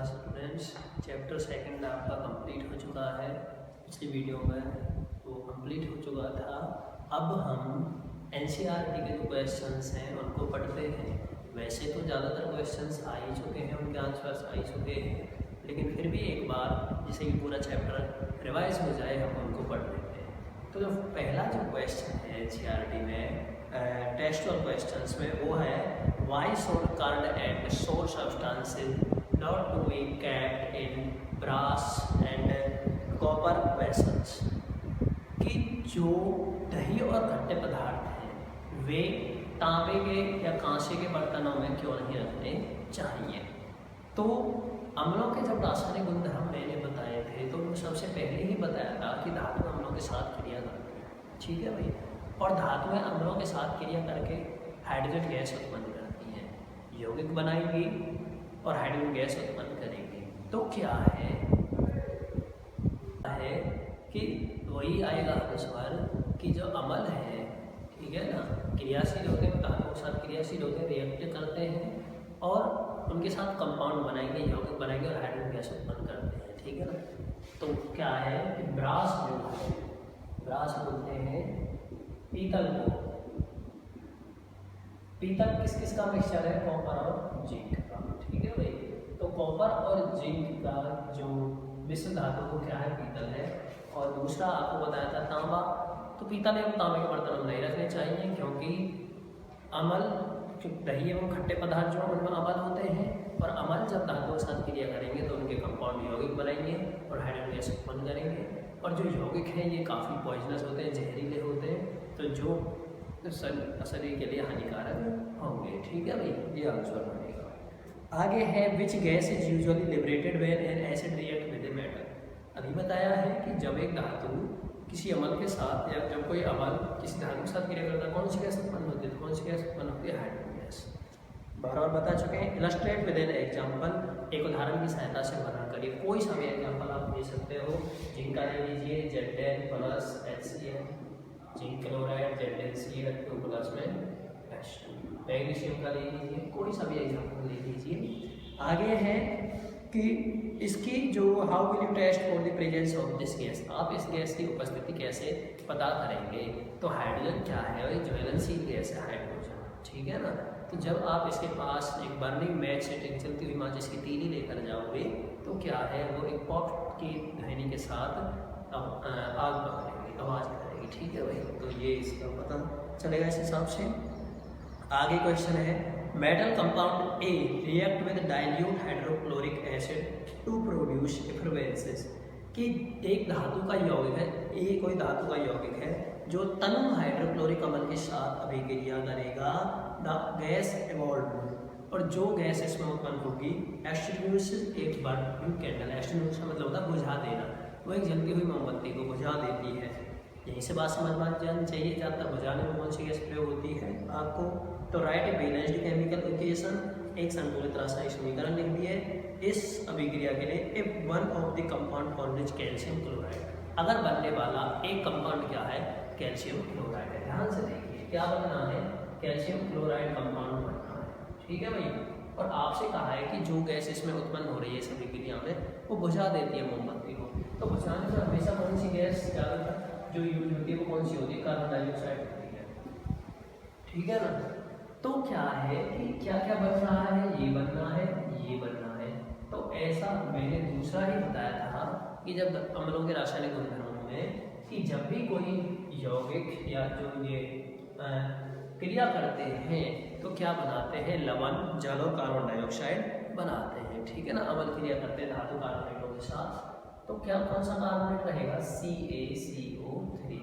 नमस्कार students. Chapter second आपका complete हो चुका है। पिछली वीडियो में वो कंप्लीट हो चुका था। अब हम एनसीईआरटी के जो क्वेश्चंस हैं उनको पढ़ते हैं। वैसे तो ज़्यादातर क्वेश्चंस आ ही चुके हैं, उनके आंसर्स आ ही चुके हैं, लेकिन फिर भी एक बार जिसे कि पूरा चैप्टर रिवाइज हो जाए हम उनको पढ़ लेते हैं। तो जो पहला जो क्वेश्चन है एनसीईआरटी में टेक्सचुअल क्वेश्चंस में वो है why should curd and sour substances not to be kept in brass and copper vessels, कि जो दही और खट्टे पदार्थ हैं वे तांबे के या कांसे के बर्तनों में क्यों नहीं रखने चाहिए। तो अम्लों के जब रासायनिक गुणधर्म मैंने बताए थे तो सबसे पहले ही बताया था कि धातु अम्लों के साथ क्रिया करती है, ठीक है भाई, और धातुएं अम्लों के साथ क्रिया करके हाइड्रोजन गैस उत्पन्न करती हैं, यौगिक बनाएंगी और हाइड्रोजन गैस उत्पन्न करेंगी। तो क्या है कि वही आएगा आंसर कि जो अम्ल है, ठीक है ना, क्रियाशील होते हैं, धातुओं के साथ क्रियाशील होते हैं, रिएक्ट करते हैं और उनके साथ कंपाउंड बनाएंगे, यौगिक बनाएंगे और हाइड्रोजन गैस उत्पन्न करते हैं, ठीक है ना। तो क्या है कि ब्रास जो है, ब्रास बोलते हैं पीतल को। पीतल किस किस का मिक्सचर है? कॉपर और जिंक का, ठीक है भाई। तो कॉपर और जिंक का जो मिश्र धातु को क्या है? पीतल है। और दूसरा आपको बताया था तांबा। तो पीतल एवं तांबे के बर्तन में नहीं रखने चाहिए, क्योंकि अम्ल दही एवं खट्टे पदार्थ जो उनमें अम्ल होते हैं, और अम्ल जब धातुओं के साथ क्रिया करेंगे तो उनके कंपाउंड यौगिक बनाएंगे और हाइड्रोजन गैस उत्पन्न करेंगे। और जो यौगिक हैं ये काफ़ी पॉइजनस होते हैं, जहरीले होते हैं, तो जो शरीर के लिए हानिकारक होंगे, ठीक है भाई। ये आंसर बनेगा। आगे है which gas is usually liberated when an acid react with a metal. अभी बताया है कि जब एक धातु किसी अम्ल के साथ या जब कोई अम्ल किसी धातु के साथ क्रिया करता है, कौन सी गैस उत्पन्न होती है? कौन सी गैस उत्पन्न होती है? Hydrogen gas. बार बार बता चुके हैं। इलस्ट्रेट विद एन एग्जाम्पल, एक उदाहरण की सहायता से वर्णन करिए। कोई सा भी एग्जाम्पल आप दे सकते हो। जिंक का ले लीजिए Zn plus HCl, zinc chloride ZnCl2 plus में H2। मैग्नीशियम का ले लीजिए, कोई सा भी एग्जाम्पल ले लीजिए। आगे है कि इसकी जो how will you test for the presence of this gas, आप इस गैस की उपस्थिति कैसे पता करेंगे? तो हाइड्रोजन क्या है? वही ज्वलनशील गैस है हाइड्रोजन, ठीक है ना। तो जब आप इसके पास एक बर्निंग मैच सेटिंग चलती हुई माचिस की तीली लेकर जाओगे तो क्या है, वो एक पॉप की ध्वनि के साथ आग पकड़ेगी, आवाज़ करेगी, ठीक है भाई। तो ये इसका पता चलेगा इस हिसाब से। आगे क्वेश्चन है metal compound A react with dilute hydrochloric acid to produce effervescences, कि एक धातु का यौगिक है, ए कोई धातु का यौगिक है जो तनु हाइड्रोक्लोरिक अम्ल के साथ अभिक्रिया करेगा, द गैस इवॉल्व, और जो गैस इसमें उत्पन्न होगी एक्सटिंग्विश एक बर्निंग कैंडल। एक्सटिंग्विश का मतलब होता है बुझा देना, वो एक जलती हुई मोमबत्ती को बुझा देती है। यहीं से बात समझ में जानी चाहिए, ज़्यादातर बुझाने में कौन सी गैस प्रयोग होती है आपको। तो right a balanced chemical equation, एक संतुलित रासायनिक समीकरण लिख दिए इस अभिक्रिया के लिए। If one of the compound formed calcium chloride, अगर बनने वाला एक कंपाउंड क्या है? कैल्शियम क्लोराइड है। ध्यान से देखिए क्या बनना है? कैल्शियम क्लोराइड कंपाउंड बनना है, ठीक है भाई। और आपसे कहा है कि जो गैस इसमें उत्पन्न हो रही है इस अभिक्रिया में वो बुझा देती है मोमबत्ती को। तो बुझाने में हमेशा कौन सी गैस ज़्यादातर जो यूज होती है वो कौन सी होती है? कार्बन डाइऑक्साइड होती है, ठीक है ना। तो क्या है कि क्या क्या बन रहा है? ये बनना है, ये बनना है। तो ऐसा मैंने दूसरा ही बताया था कि जब अम्लों के रासायनिक गुणधर्मों में कि जब भी कोई यौगिक या जो ये क्रिया करते हैं तो क्या बनाते हैं? लवण, जल और कार्बन डाइऑक्साइड बनाते हैं, ठीक है ना। अम्ल क्रिया करते हैं धातु कार्बोनेटों के साथ, तो क्या कौन सा कार्बोनेट रहेगा? CaCO3।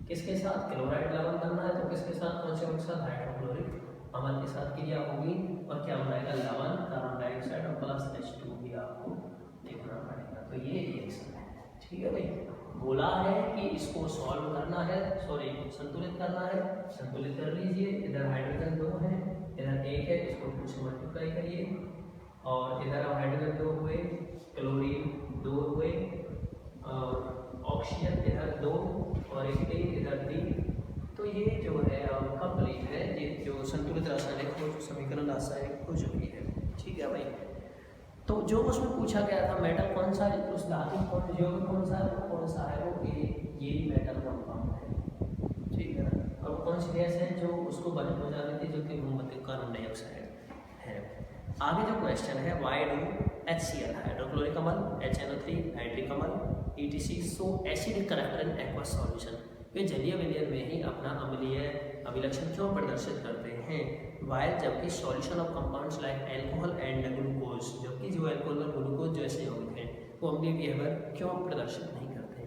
किसके साथ? क्लोराइड लवण बनना है तो किसके साथ? कौन से के साथ? हाइड्रोक्लोरिक अम्ल के साथ क्रिया होगी और क्या बनाएगा? लवण, कार्बन डाइऑक्साइड और प्लस H2 भी आपको देखना पड़ेगा। तो ये रिएक्शन है, ठीक है भाई। बोला है कि इसको सॉल्व करना है, सॉरी संतुलित करना है, संतुलित कर लीजिए। इधर हाइड्रोजन 2 है, इधर 1 है, इसको 2 से मल्टीप्लाई करिए, और इधर अब हाइड्रोजन 2 हुए, क्लोरीन 2 हुए, और ऑक्सीजन इधर 2 और एक 3 इधर 3। तो ये जो है अब कंप्लीट है, ये जो संतुलित रासायनिक समीकरण रासायनिक हो चुकी है, ठीक है भाई। तो जो उसमें पूछा गया था मेटल कौन सा है, उस धातु कौन जो भी कौन सा है वो कौन सा है, वो ये मेटल कंपाउंड है, ठीक है ना। और कौन सी गैस है जो उसको बर्न हो जाती थी, जो कि मोमबत्ती कार्बन डाइऑक्साइड है। आगे जो क्वेश्चन है, वाई डू HCl हाइड्रोक्लोरिक अमल, HNO3 नाइट्रिक अमल ETC show acidic character in aqueous solution, वे जलीय विलयन में ही अपना अम्लीय अभिलक्षण क्यों प्रदर्शित करते हैं, वाइल जबकि solution of compounds like alcohol and glucose, जबकि जो अल्कोहल और ग्लूकोज जैसे यौगिक हैं वो अम्लीय बिहेवियर क्यों प्रदर्शित नहीं करते।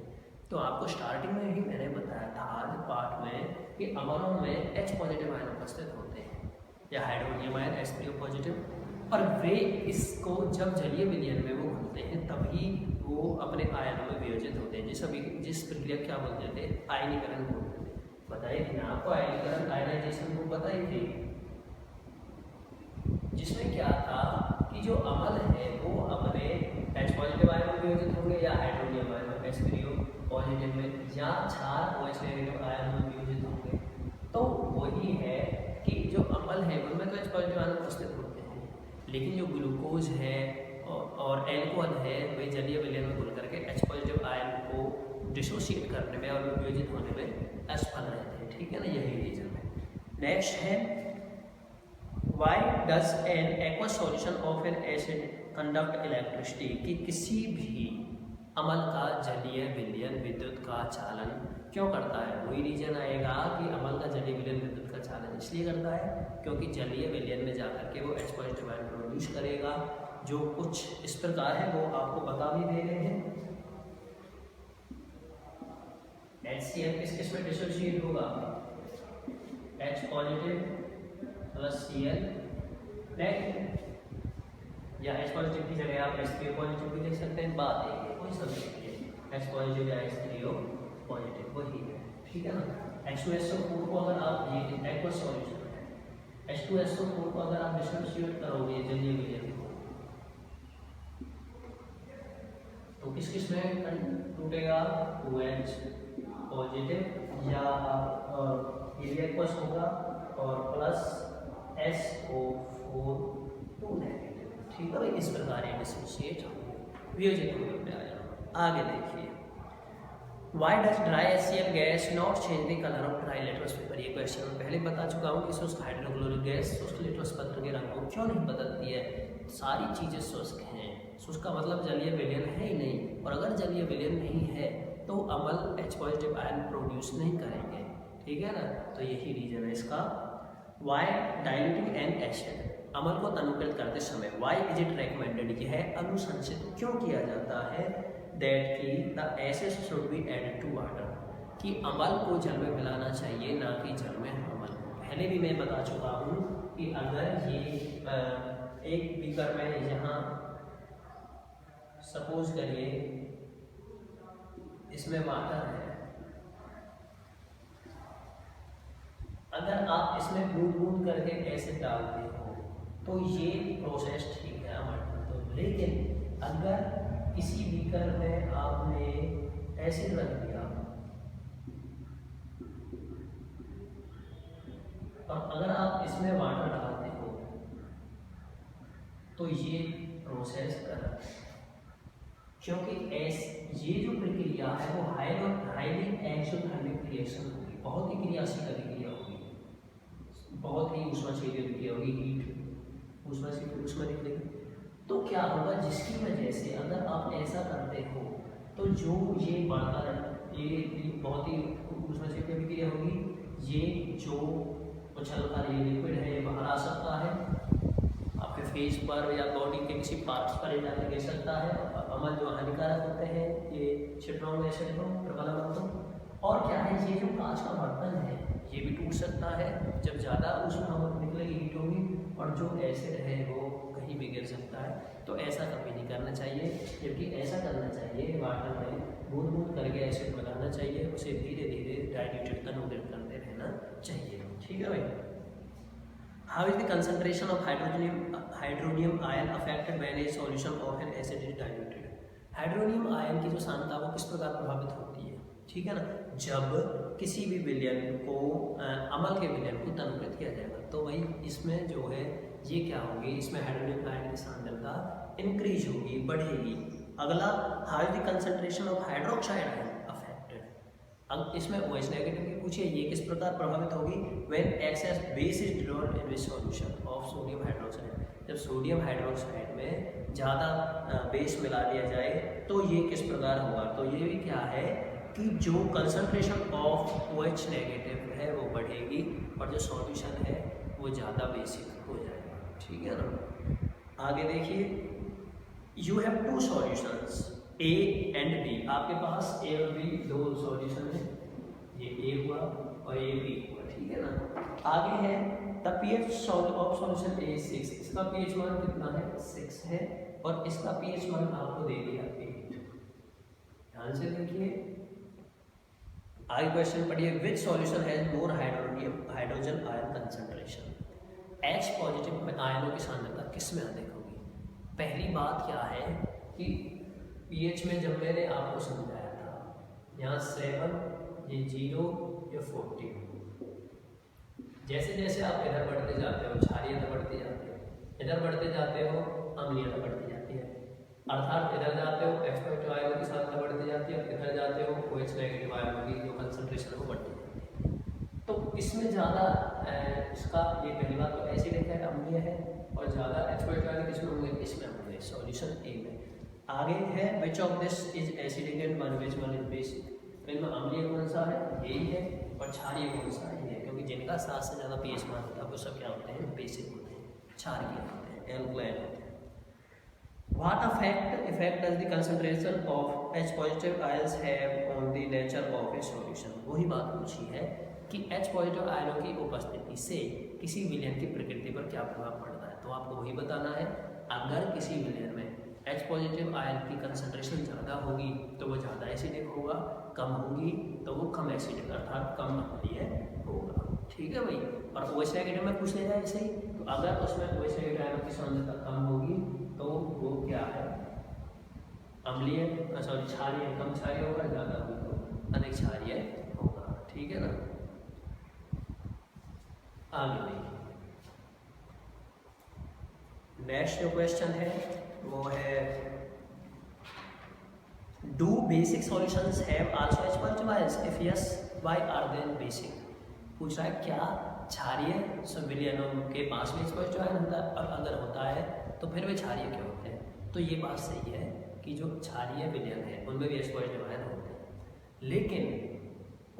तो आपको स्टार्टिंग में ही मैंने बताया था आज पार्ट में कि अमलों में H पॉजिटिव आयन उपस्थित होते हैं या हाइड्रोनियम आयन H3O पॉजिटिव, और वे इसको जब जलीय विलयन में वो घुलते हैं तभी वो अपने आयनों में वियोजित होते हैं, जिस प्रक्रिया क्या बोलते थे, आयनीकरण बोलते थे। बताइए थी ना आपको आयनीकरण, आयनाइजेशन को बताई थी, जिसमें क्या था कि जो अमल है वो अपने H पॉजिटिव आयन में वियोजित होंगे या हाइड्रोनियम आयन में H3O पॉजिटिव में या क्षार OH नेगेटिव आयन में वियोजित होंगे। तो वही है कि जो अमल है उनमें तो H पॉजिटिव आयन उपस्थित होते हैं, लेकिन जो ग्लूकोज है और एल्कोहल है वे जलीय विलयन में घुल करके H पॉजिटिव आयन को डिसोशिएट करने में और वियोजित होने में असफल रहते हैं, ठीक है ना, यही रीजन है। नेक्स्ट है, why does an aqueous solution of N acid conduct electricity, कि किसी भी अमल का जलीय विलयन विद्युत का चालन क्यों करता है। वही रीजन आएगा कि अमल का जलीय विलयन विद्युत का चालन इसलिए करता है क्योंकि जलीय विलयन में जाकर के वो H पॉजिटिव आयन प्रोड्यूस करेगा, जो कुछ इस प्रकार है वो आपको बता भी दे रहे हैं। HCl किस किस में डिसोसिएट होगा, H positive plus Cl negative, या H पॉजिटिव की जगह आप H3O पॉजिटिव भी लिख सकते हैं, बात एक है, कोई समझ नहीं, H पॉजिटिव या H3O पॉजिटिव वही है, ठीक है ना। H2SO4 को अगर आप ये एक्वस सॉल्यूशन है, H2SO4 को अगर आप डिसोसिएट करोगे जलीय विलयन को तो किस किस में टूटेगा, 2H पॉजिटिव या ये एक्वस होगा और प्लस SO4 2 नेगेटिव, ठीक है। इस प्रकार ये डिसोसिएट वियोजित होने आया। आगे देखिए, why does dry HCl gas not change the colour of dry letters paper, ये क्वेश्चन मैं पहले बता चुका हूँ कि शुष्क हाइड्रोक्लोरिक गैस शुष्क लेटरस पत्र के रंग को क्यों नहीं बदलती है। सारी चीज़ें शुष्क हैं, शुष्क का मतलब जलीय विलयन है ही नहीं, और अगर जलीय विलयन नहीं है तो अमल H पॉजिटिव आयन प्रोड्यूस नहीं करेंगे, ठीक है ना। तो यही रीजन है इसका। वाई डाइल्यूटिंग एन एसिड, अमल को तनुकृत करते समय वाई इज इट रिकमेंडेड, यह है अनुशंसित क्यों किया जाता है, दैट कि the acid should be added to water, कि अमल को जल में मिलाना चाहिए ना कि जल में अमल। पहले भी मैं बता चुका हूँ कि अगर ये एक बीकर में यहाँ सपोज करिए इसमें वाटर है, अगर आप इसमें बूंद बूंद करके एसिड डालते हो तो ये प्रोसेस ठीक है हमारे तो, लेकिन अगर किसी बीकर में आपने एसिड रख दिया और अगर आप इसमें वाटर डालते हो तो ये प्रोसेस गलत है, क्योंकि ये जो प्रक्रिया है वो हाईली एक्सोथर्मिक रिएक्शन होगी, बहुत ही क्रियाशील अभिक्रिया होगी, बहुत ही ऊष्माक्षेपी अभिक्रिया होगी, हीट ऊष्माक्षेपी। तो क्या होगा, जिसकी वजह से अगर आप ऐसा करते हो तो जो ये बढ़कर ये बहुत ही ऊष्माक्षेपी अभिक्रिया होगी, ये जो उछलकर ये लिक्विड है ये बाहर आ सकता है, आपके फेस पर या बॉडी के किसी पार्ट्स पर जाके गिर सकता है। अमल जो हानिकारक होते हैं ये सिट्रॉन एसिड हो, प्रबल अमल हो। और क्या है, ये जो कांच का बर्तन है ये भी टूट सकता है जब ज़्यादा उसमें निकलेगी, हीट होगी, और जो एसिड है वो कहीं भी गिर सकता है। तो ऐसा कभी नहीं करना चाहिए, जबकि ऐसा करना चाहिए वाटर में बूंद बूंद करके एसिड मिलाना चाहिए, उसे धीरे धीरे डाइल्यूटेड तनुकृत करते रहना चाहिए, ठीक है भाई। How is the concentration of hydronium ion affected when a solution of an acid is diluted? Hydronium ion की जो सांद्रता वो किस प्रकार प्रभावित होती है, ठीक है ना। जब किसी भी विलयन को अमल के विलयन को तनुकृत किया जाएगा तो वही इसमें जो है ये क्या होगी, इसमें हाइड्रोनियम आयन की सांद्रता इंक्रीज होगी, बढ़ेगी। अगला, how is the concentration of hydroxide ion affected. अब इसमें OH नेगेटिव की पूछिए, ये किस प्रकार प्रभावित होगी, when excess base is dissolved in which solution of sodium hydroxide. जब सोडियम हाइड्रोक्साइड में ज़्यादा बेस मिला दिया जाए तो ये किस प्रकार होगा। तो ये भी क्या है कि जो कंसंट्रेशन ऑफ OH नेगेटिव है वो बढ़ेगी और जो सॉल्यूशन है वो ज़्यादा बेसिक हो जाएगा, ठीक है ना। आगे देखिए, you have two solutions A and B। आपके पास A और B दो सॉल्यूशन है, ये A हुआ और ये B हुआ, ठीक है ना। आगे है the pH of solution A 6, इसका pH मान कितना है, 6 है, और इसका pH मान आपको दे दिया 8। ध्यान से देखिए, आगे क्वेश्चन पढ़िए, which solution has more hydrogen ion concentration. H positive आयनों की सांद्रता किस में अधिक होगी। पहली बात क्या है कि pH में जब मैंने आपको समझाया था, यहाँ 7, ये 0, ये 14, जैसे जैसे आप इधर बढ़ते जाते हो क्षारीयता बढ़ती जाती है, इधर बढ़ते जाते हो अम्लीयता बढ़ती जाती है, अर्थात इधर जाते हो H आयनों की सांद्रता बढ़ती जाती है, इधर जाते हो OH नेगेटिव आयनों की जो कंसंट्रेशन वो बढ़ती जाती है। तो इसमें ज़्यादा इसका, ये पहली बात तो एसिड है, अम्लीय है, और ज़्यादा H आयन किसमें होंगे, इसमें होंगे, सॉल्यूशन A में। आगे है which of this is acidic and which one is basic. तो इनमें अम्लीय कौन सा है, यही है, और क्षारीय कौन सा है, ये है, क्योंकि जिनका 7 से ज़्यादा pH मान होता है वो सब क्या होते हैं, बेसिक होते हैं, क्षारीय होते हैं, एल्कलाइन होते हैं। What effect does the concentration of H positive ions have on the nature of a solution। वही बात पूछी है कि H पॉजिटिव आयनों की उपस्थिति से किसी विलयन की प्रकृति पर क्या प्रभाव पड़ता है। तो आपको वही बताना है, अगर किसी विलयन में H पॉजिटिव आयन की कंसंट्रेशन ज़्यादा होगी तो वो ज़्यादा एसिडिक होगा, कम होगी तो वो कम एसिडिक अर्थात कम अम्लीय होगा, ठीक है भाई। और OH नेगेटिव में पूछ लेगा ऐसे ही, तो अगर उसमें OH नेगेटिव आयन की सांद्रता कम होगी तो वो क्या है, अम्लीय, सॉरी क्षारीय, कम क्षारीय होगा, ज़्यादा होगा तो अधिक क्षारीय होगा, ठीक है ना। आगे देखिए, नेक्स्ट जो क्वेश्चन है वो है do basic solutions have also H positive ions, if yes why are they basic. पूछ रहा है क्या क्षारीय विलयनों के पास भी H पॉजिटिव आयन होता है, और अगर होता है तो फिर वे क्षारीय क्यों होते हैं। तो ये बात सही है कि जो क्षारीय विलयन है उनमें भी H पॉजिटिव आयन होते हैं, लेकिन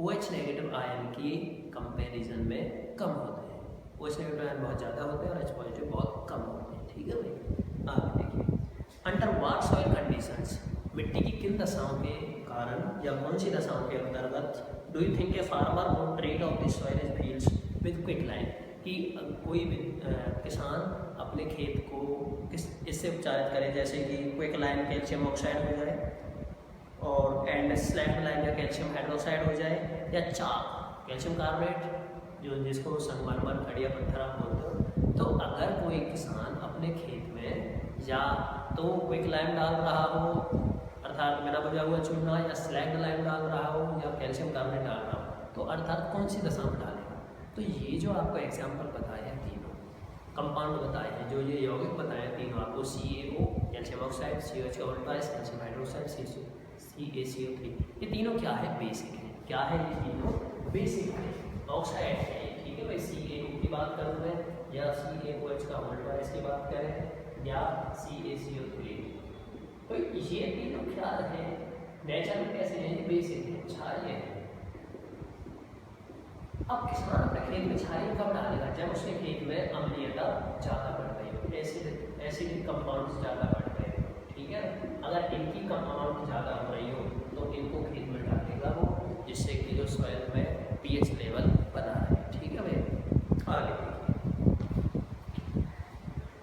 OH नेगेटिव आयन की कंपैरिजन में कम होते हैं। OH नेगेटिव आयन बहुत ज़्यादा होते हैं और H पॉजिटिव बहुत कम होते हैं, ठीक है भाई। आगे देखिए, अंडर व्हाट सॉइल कंडीशंस, मिट्टी की किन दशाओं के कारण या कौन सी दशाओं के अंतर्गत do you think a farmer would treat of this soil is fields with quicklime, कि कोई भी किसान अपने खेत को किस इससे उपचारित करे, जैसे कि क्विकलाइन कैल्शियम ऑक्साइड हो जाए और एंड स्लैगलाइन या कैल्शियम हाइड्रोक्साइड हो जाए, या चाक कैल्शियम कार्बोनेट जो जिसको संगमरमर खड़िया पत्थर आप बोलते हो। तो अगर कोई किसान अपने खेत में या तो क्विकलाइन डाल रहा हो अर्थात बिना बुझा हुआ चूना, या स्लैगलाइन डाल रहा हो, या कैल्शियम कार्बोनेट डाल रहा हो, तो अर्थात कौन सी दशा में डालेगा। तो ये जो आपको एग्जाम्पल बताए हैं तीनों कंपाउंड बताए हैं, जो ये यौगिक बताए हैं तीनों आपको, CaO कैल्शियम ऑक्साइड, COH का उल्टा है कैल्शियम हाइड्रोक्साइड, CaCO3, ये तीनों क्या है, बेसिक है। क्या है ये तीनों, बेसिक है, ऑक्साइड है, ठीक है भाई। CaO की बात करूँ मैं, या CaOH का उल्टा इसकी बात करें, या CaCO3, तो ये तीनों क्या है, नेचर में कैसे हैं, बेसिक है, क्षारीय है। अब किसान अपने खेत में क्षारीय कब डालेगा, जब उसके खेत में अम्लीयता ज़्यादा बढ़ गई हो, एसिडिक कंपाउंड्स ज़्यादा बढ़ गए हो, ठीक है। अगर इनकी कंपाउंड ज़्यादा हो रही हो तो इनको खेत में डालेगा वो, जिससे कि जो सॉइल में pH लेवल बना रहे, ठीक है भैया। आगे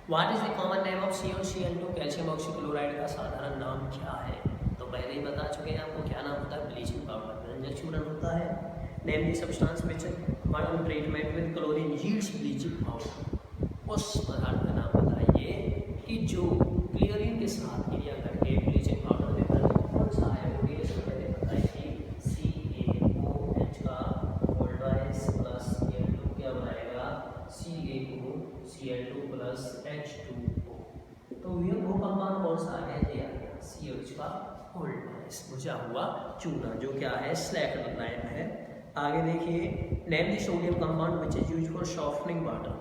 what is the common name of CnCl2, calcium oxychloride का साधारण नाम क्या है। तो पहले ही बता चुके हैं आपको, क्या नाम होता है, ब्लीचिंग पाउडर, रंजक चूर्ण होता है। Name the substance which on treatment with chlorine yields bleaching powder, उस पदार्थ का नाम बताइए कि जो क्लोरीन के साथ क्रिया करके ब्लीचिंग पाउडर देता है, कौन सा है वो, ये सब पहले बताइए। CaOH का वोल्टाइज प्लस Cl2 क्या बनाएगा, CaOCl2 प्लस H2O। तो ये वो कंपाउंड CH का होल्ड मास, बुझा हुआ चूना, जो क्या है स्लैक्ड लाइम है। आगे देखिए, name the sodium compound which is used for softening water.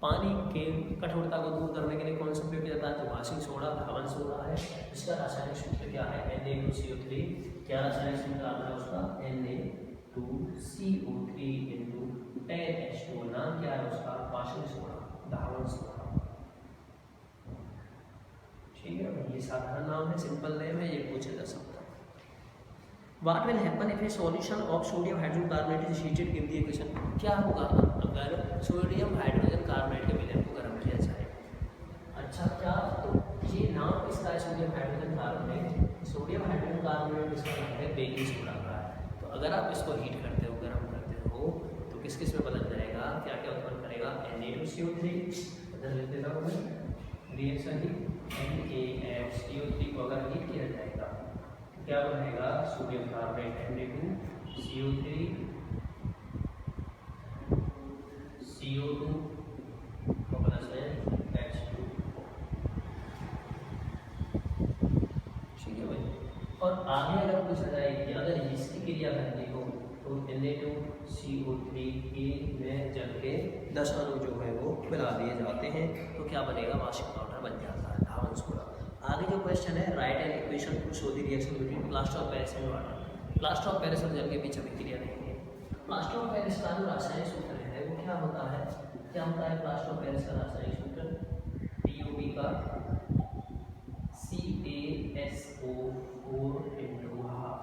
पानी के कठोरता को दूर करने के लिए कौन सा प्रयोग किया जाता है? तो वाशिंग सोडा, धावन सोडा है। इसका रासायनिक सूत्र क्या है? Na2CO3। क्या रासायनिक सूत्र आता है उसका? Na2CO3 into 10H2। नाम क्या है उसका? वाशिंग सोडा, धावन सोडा। ठीक है, ये साधारण नाम है, सिंपल नेम है, ये पूछा जा सकता है। What will happen if a solution of sodium hydrogen carbonate is heated? Give the equation। क्या होगा अगर सोडियम हाइड्रोजन कार्बोनेट के विलयन को गर्म किया जाए? अच्छा, क्या तो ये नाम किसका है? Sodium hydrogen carbonate. Sodium hydrogen carbonate इसका नाम है बेकिंग सोडा का है। तो अगर आप इसको हीट करते हो, गर्म करते हो, तो किस किस में बदल जाएगा? क्या क्या उत्पन्न करेगा? Na2CO3 बदल देता हूँ मैं, रिएक्शन ही NaFCO3 को अगर हीट किया जाएगा क्या बनेगा? Sodium carbonate Na2CO3 CO2 plus H2। ठीक है भाई। और आगे अगर पूछा जाए कि अगर इसकी क्रिया करनी हो तो Na2CO3 में जल के 10 अणु जो है वो मिला दिए जाते हैं, तो क्या बनेगा? वाशिंग पाउडर बन जाता है, धावन सोडा। आगे जो क्वेश्चन है, right an equation two show the reaction between plaster of Paris and water. Plaster of Paris और जल के बीच अभिक्रिया नहीं है। प्लास्टर ऑफ पेरिस का जो रासायनिक सूत्र है वो क्या होता है? क्या होता है प्लास्टर ऑफ पेरिस का रासायनिक सूत्र? POB का CaSO4 इंटू हाफ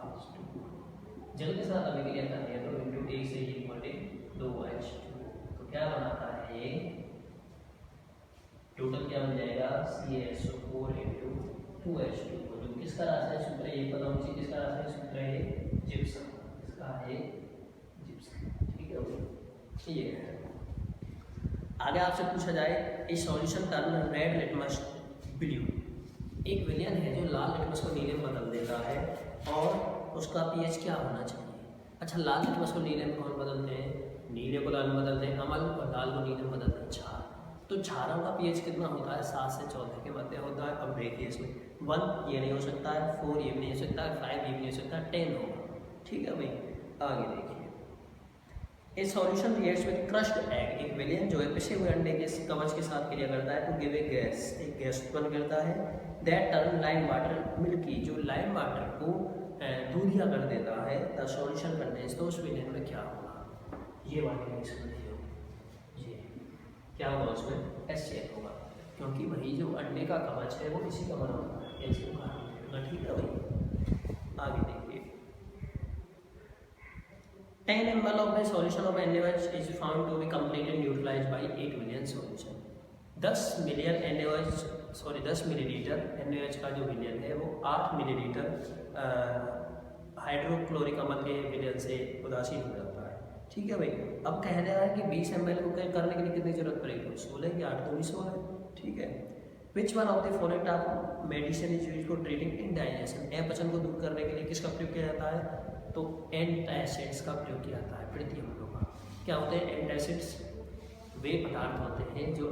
जल के साथ अभिक्रिया करनी है तो इंटू 1 से इक्वल 2H2। तो क्या बनाता है ये? टोटल क्या बन जाएगा? CaSO4 into 2H2। तो किसका रासायनिक सूत्र है ये पता मुझे, किसका रासायनिक सूत्र है? जिप्सम। इसका है जिप्सम। ठीक है, ये है। आगे आपसे पूछा जाए, इस solution turn red litmus blue. एक विलयन है जो लाल लिटमस को नीले में बदल देता है और उसका pH क्या होना चाहिए? अच्छा, लाल लिटमस को नीले में कौन बदलते हैं? नीले को लाल में बदलते हैं अमल, और लाल को नीले में बदलते हैं क्षार। तो क्षारों का pH कितना होता है? 7 से 14 के मध्य होता है। अब देखिए इसमें 1 ये नहीं हो सकता है, 4 ये भी नहीं हो सकता है, 5 ये भी नहीं हो सकता है, 10 होगा। ठीक है भाई, आगे देखिए, इस solution reacts with crushed egg. एक विलयन जो है पिसे हुए अंडे के कवच के साथ क्रिया करता है तो गिव ए गैस, एक गैस उत्पन्न करता है। That turn lime water milky, जो लाइम वाटर को दूधिया कर देता है। द सॉल्यूशन कंटेन्स, तो उस विलयन में क्या होगा? ये वाली रिएक्शन देखिए, ये क्या होगा? उसमें HCl होगा, क्योंकि वही जो अंडे का कवच है वो इसी का बना होता है, HCl का। ठीक है भाई, आगे देखिए, 10 ml of a solution of NaOH is found to be completely neutralized by 8 million solution। 10 millilitre NaOH का जो विलयन है वो 8 मिलीलीटर हाइड्रोक्लोरिक अम्ल के विलयन से उदासीन हो जाता है। ठीक है भाई, अब कह रहा है कि 20 ml को करने के लिए कितनी जरूरत पड़ेगी? 16 की 8 तो 16। ठीक है, which one of the following type of medicine is used for treating indigestion. अपचन को दूर करने के लिए किसका प्रयोग किया जाता है? तो एंटासिड्स का प्रयोग किया जाता है, प्रति अम्लों का। क्या होते हैं एंटासिड्स? वे पदार्थ होते हैं जो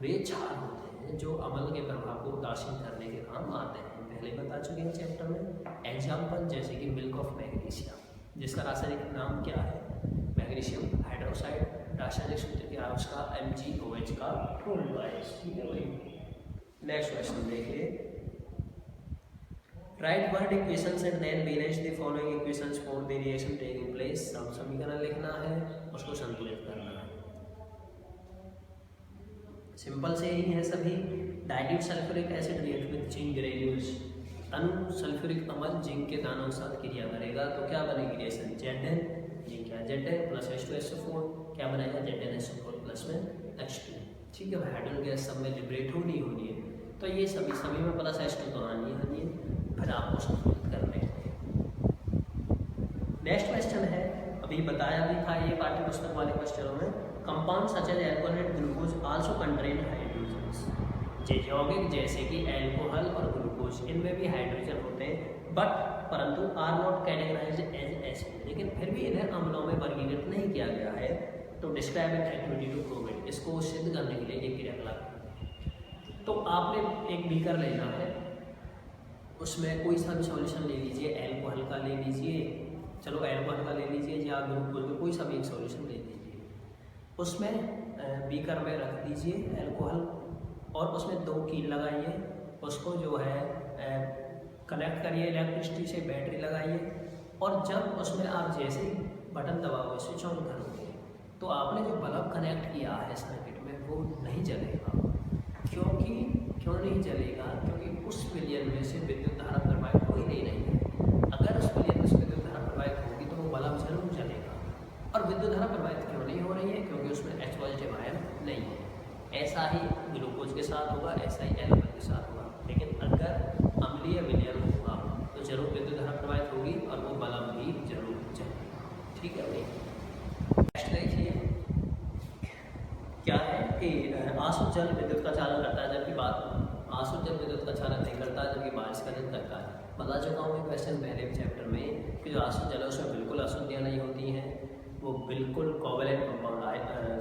वे क्षार होते हैं जो अम्ल के प्रभाव को उदासीन करने के काम आते हैं। पहले बता चुके हैं चैप्टर में। एग्जाम्पल जैसे कि मिल्क ऑफ मैग्नीशियम, जिसका रासायनिक नाम क्या है? Magnesium hydroxide. रासायनिक सूत्र क्या है उसका? MgOH का होल्ड मास। ठीक है भाई, नेक्स्ट क्वेश्चन देखिए, write word equations and then arrange the following equations for the reaction taking place. सब समीकरण लिखना है, उसको संतुलित करना है। सिंपल से ही है सभी। Dilute sulphuric acid react with zinc granules. Tanu sulphuric अम्ल जिंक के दानों के साथ क्रिया करेगा तो क्या बनेगी रिएक्शन? Zn, ये क्या Zn प्लस H2SO4 क्या बनाएगा? ZnSO4 प्लस में H2। ठीक है, हाइड्रोजन गैस सब में लिबरेट होनी है, तो ये सभी में प्लस H2 तो आनी है, फिर आपको संतुलित करने हैं। नेक्स्ट क्वेश्चन है, अभी बताया भी था ये पाठ्य पुस्तक वाले क्वेश्चनों में, compound such as alcohol and glucose also contain hydrogens. यौगिक जैसे कि अल्कोहल और ग्लूकोज, इनमें भी हाइड्रोजन होते हैं, परंतु are not categorized as acid. लेकिन फिर भी इन्हें अम्लों में वर्गीकृत नहीं किया गया है। तो describe an activity to prove it. इसको सिद्ध करने के लिए एक क्रियाकलाप। तो आपने एक बीकर लेना है, उसमें कोई सा भी सॉल्यूशन ले लीजिए, एल्कोहल का ले लीजिए, चलो एल्कोहल का ले लीजिए या ग्लूकोज का कोई सा भी एक सॉल्यूशन ले लीजिए, उसमें बीकर में रख दीजिए एल्कोहल और उसमें 2 कील लगाइए, उसको जो है कनेक्ट करिए इलेक्ट्रिसिटी से, बैटरी लगाइए और जब उसमें आप जैसे ही बटन दबाओगे, स्विच ऑन करोगे तो आपने जो बल्ब कनेक्ट किया है सर्किट में वो नहीं जलेगा। क्यों नहीं जलेगा? क्योंकि उस विलयन में से विद्युत धारा प्रवाहित हो ही नहीं है। अगर उस विलयन में से विद्युत धारा प्रवाहित होगी तो वो बल्ब जरूर जलेगा। और विद्युत धारा प्रवाहित क्यों नहीं हो रही है? क्योंकि उसमें H पॉजिटिव आयन नहीं है। ऐसा ही ग्लूकोज के साथ होगा, ऐसा ही एल्कोहल के साथ होगा। लेकिन अगर अम्लीय विलयन होगा तो जरूर विद्युत धारा प्रवाहित होगी और वो बल्ब भी जरूर जलेगा। ठीक है भाई, नेक्स्ट देखिए क्या है कि आसुत जल विद्युत का चालन करता है, जबकि आसुत जल विद्युत का चालन नहीं करता, जबकि बारिश का जल करता है। बता चुका हूँ मैं क्वेश्चन पहले चैप्टर में कि जो आसुत जल है उसमें बिल्कुल अशुद्धियाँ नहीं होती हैं, वो बिल्कुल कोवैलेंट कंपाउंड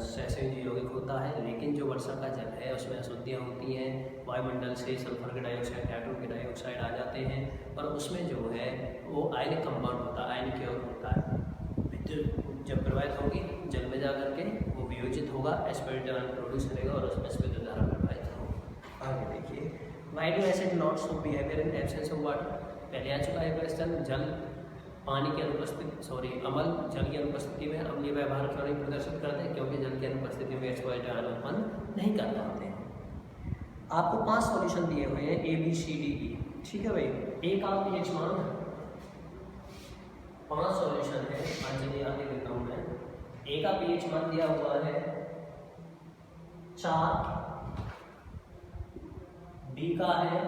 सहसंयोजी यौगिक होता है। लेकिन जो वर्षा का जल है उसमें अशुद्धियाँ होती हैं, वायुमंडल से सल्फर के डाइऑक्साइड, नाइट्रोजन के डाइऑक्साइड आ जाते हैं और उसमें जो है वो आयनिक कंपाउंड होता है, आयनिक यौगिक होता है। विद्युत जब प्रवाहित होगी जल में जा करके वो वियोजित होगा, एस्पेरेट प्रोड्यूस करेगा और उसमें से विद्युत धारा प्रवाहित होगा। आगे देखिए, why do acid not show behaviour in absence of water. पहले आ चुका है क्वेश्चन, जल पानी की अनुपस्थिति अम्ल जल की अनुपस्थिति में अम्लीय व्यवहार क्यों नहीं प्रदर्शित करते? क्योंकि जल की अनुपस्थिति में H पॉजिटिव आयन उत्पन्न नहीं कर पाते हैं। आपको 5 सॉल्यूशन दिए हुए हैं A B C D E, ठीक है भाई। एक आप pH मान 5 सॉल्यूशन है, आज आगे देता हूँ मैं। A का pH मान दिया हुआ है 4, B का है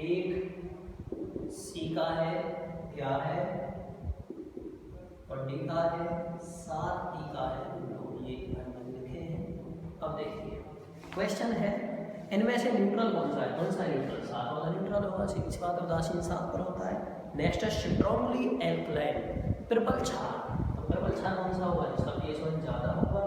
1, C का है 11 और D का है 7, E का है 2। ये मैंने लिखे हैं। अब देखिए क्वेश्चन है, इनमें से न्यूट्रल कौन सा है? कौन सा न्यूट्रल? 7 वाला न्यूट्रल होगा, सीधी सी बात, उदासीन 7 पर होता है। नेक्स्ट है स्ट्रांगली एल्कलाइन ट्रिपल क्षार। तो ट्रिपल क्षार कौन सा होगा? जिसका pH मान ज़्यादा होगा।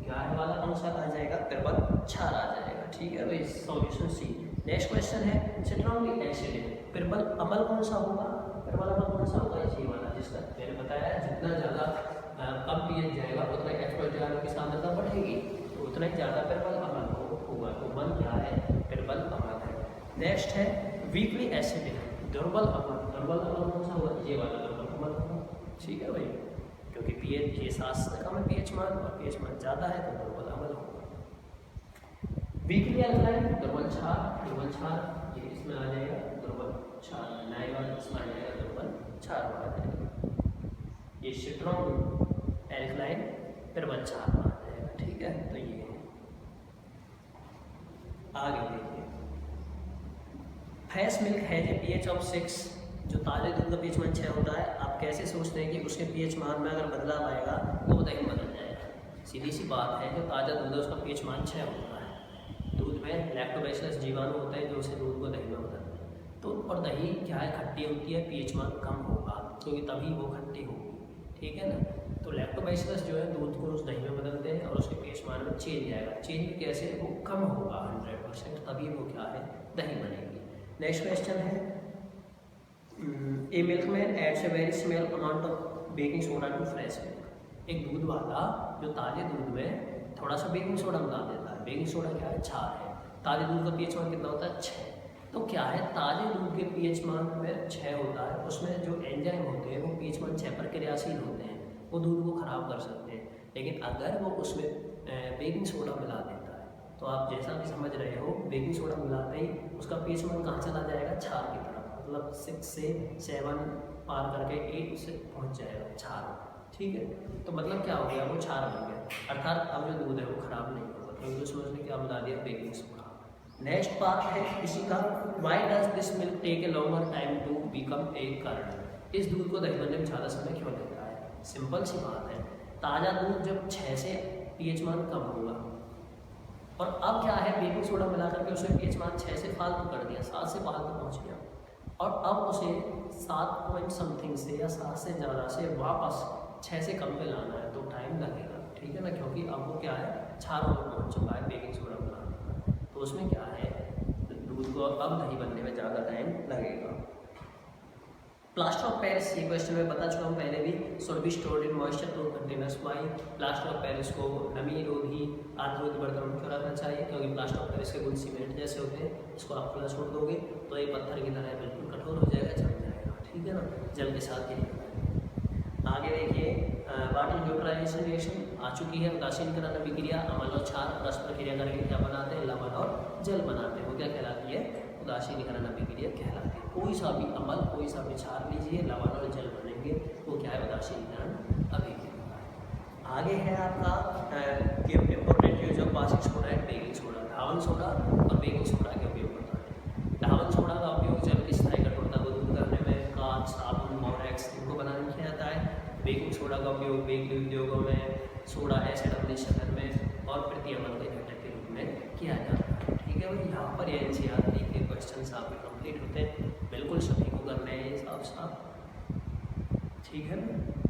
11 वाला कौन सा आ जाएगा? ट्रिपल क्षार आ जाएगा। ठीक है भाई, सॉल्यूशन सी। नेक्स्ट क्वेश्चन है स्ट्रांगली एसिडिक ट्रिपल अम्ल कौन सा होगा? ट्रिपल अम्ल कौन सा होगा? ये वाला, जिसका मैंने बताया जितना ज़्यादा कम pH जाएगा उतना H पॉजिटिव आयन की सांद्रता बढ़ेगी, तो उतना ही ज़्यादा ट्रिपल अम्ल होगा। तो वन क्या है? ट्रिपल अम्ल है। नेक्स्ट है वीकली एसिडिक दुर्बल अम्ल। दुर्बल अम्ल कौन सा होगा? ये वाला दुर्बल अम्ल होगा। ठीक है भाई, क्योंकि pH ये 7 से कम है pH मान और pH मान ज़्यादा है तो दुर्बल अम्ल होगा। वीकली एल्कलाइन दुर्बल क्षार ये इसमें आ जाएगा, दुर्बल क्षार नए वाला इसमें आ जाएगा, दुर्बल क्षार आ जाएगा। ये स्ट्रॉन्ग एल्कलाइन दुर्बल क्षार आ जाएगा। ठीक है, तो ये है। आगे देखिए, fresh milk has a pH of 6। जो ताजे दूध का pH मान 6 होता है, आप कैसे सोचते हैं कि उसके pH मान में अगर बदलाव आएगा तो वो दही बदल जाएगा? सीधी सी बात है, जो ताज़ा दूध है उसका pH मान 6 होता है। दूध में लैक्टोबैसिलस जीवाणु होते हैं जो उसे दूध को दही में बदलते हैं। तो और दही क्या है? खट्टी होती है, pH मान कम होगा क्योंकि तभी वो खट्टी होगी। ठीक है ना? तो लैक्टोबैसिलस जो है दूध को उस दही में बदलते हैं और उसके pH मान में चेंज आएगा। चेंज कैसे? वो कम होगा 100%, तभी वो क्या है? दही बनेगी। नेक्स्ट क्वेश्चन है, a milkman adds a very small amount of baking soda to fresh milk. एक दूध वाला जो ताजे दूध में थोड़ा सा बेकिंग सोडा मिला देता है। बेकिंग सोडा क्या है? क्षार है। ताजे दूध का pH मान कितना होता है? 6। तो क्या है? ताजे दूध के pH मान में 6 होता है, उसमें जो एंजाइम होते हैं वो pH मान 6 पर क्रियाशील होते हैं, वो दूध को खराब कर सकते हैं। लेकिन अगर वो उसमें बेकिंग सोडा मिला देता है तो आप जैसा भी समझ रहे हो, बेकिंग सोडा मिलाते ही उसका pH मान कहाँ चला जाएगा? क्षार की तरफ। मतलब 6 से 7 पार करके 8 से पहुँच जाएगा क्षार। ठीक है, तो मतलब क्या हो गया? वो क्षार बन गया, अर्थात अब जो दूध है वो खराब नहीं होगा क्योंकि उसमें उसने क्या मिला दिया? Baking soda. नेक्स्ट पार्ट है इसी का, why does this milk take a longer time to become a curd. इस दूध को दही बनने में ज़्यादा समय क्यों लगता है? सिंपल सी बात है, ताज़ा दूध जब 6 से pH मान कम होगा और अब क्या है? बेकिंग सोडा मिला करके उसने pH मान 6 से फालतू कर दिया, 7 से फालतू पहुँच गया और अब उसे 7 पॉइंट समथिंग से या 7 से ज़्यादा से वापस 6 से कम में लाना है तो टाइम लगेगा। ठीक है ना? क्योंकि अब वो क्या है? क्षार में पहुँच चुका है बेकिंग सोडा मिलाने का। तो उसमें क्या है? दूध को अब दही बनने में ज़्यादा टाइम लगेगा। प्लास्टर ऑफ पेरिस, ये क्वेश्चन में बता चुका हूँ पहले भी, should be stored in moisture to containers why. Plaster of Paris को नमी रोधी आर्द्रता बर्तनों में क्यों रखना चाहिए? क्योंकि प्लास्टर ऑफ पेरिस के गुण सीमेंट जैसे होते हैं, इसको आप खुला छोड़ दोगे तो ये पत्थर की तरह बिल्कुल कठोर हो जाएगा, जम जाएगा, ठीक है ना, जल के साथ ही। आगे देखिए, व्हाट इज न्यूट्रलाइजेशन रिएक्शन आ चुकी है। उदासीनीकरण अभिक्रिया, अम्ल और क्षार परस्पर क्रिया करके क्या बनाते हैं? लवण और जल बनाते हैं। वो क्या कहलाती है? उदासीनीकरण अभिक्रिया कहलाती है। कोई सा भी अम्ल, कोई सा भी क्षार लीजिए, लवण और जल बनेंगे, वो क्या है? उदासीनीकरण अभिक्रिया। आगे है आपका important use of baking soda and baking soda. Dhawan soda और बेकिंग सोडा के उपयोग होता है। धावन सोडा का उपयोग जल की स्थायी कठोरता को दूर करने में, कांच, साबुन, बोरेक्स इनको बनाने में किया जाता है। बेकिंग सोडा का उपयोग बेकरी उद्योगों में, सोडा एसिड अपनेशन में और प्रतिअम्ल के घटक के रूप में किया जाता है, ठीक है भाई। यहाँ पर ये एनसीईआरटी के क्वेश्चन आपके कंप्लीट होते हैं, बिल्कुल सभी को करने हैं ये साफ साफ, ठीक है ना।